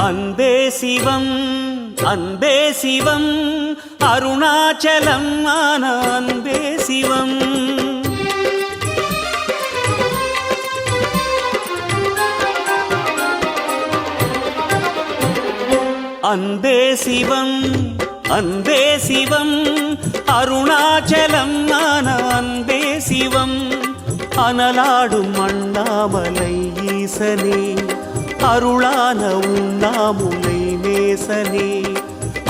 அன்பே சிவம் அன்பே சிவம் அருணாச்சலம் ஆன அன்பே சிவம். அன்பே சிவம் அன்பே சிவம் அருணாச்சலம் ஆன அன்பே சிவம். அனலாடும் அண்ணாமலை ஈசனே அருளான உண்ணாமுலை நேசனே.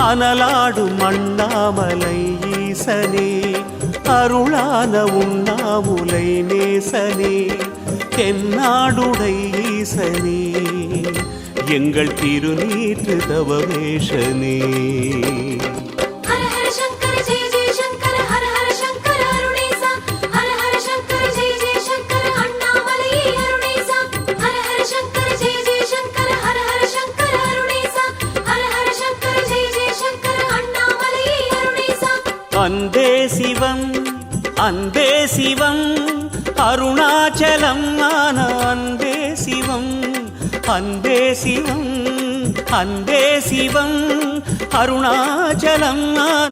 அனலாடும் அண்ணாமலை ஈசனே அருளான உண்ணாமுலை நேசனே. தென்னாடுடை ஈசனே எங்கள் திருநீற்று தவவேஷனே. அன்பே சிவம் அன்பே சிவம் அருணாச்சலம் ஆன அன்பே சிவம். அன்பே சிவம் அன்பே சிவம் அருணாச்சலம் ஆன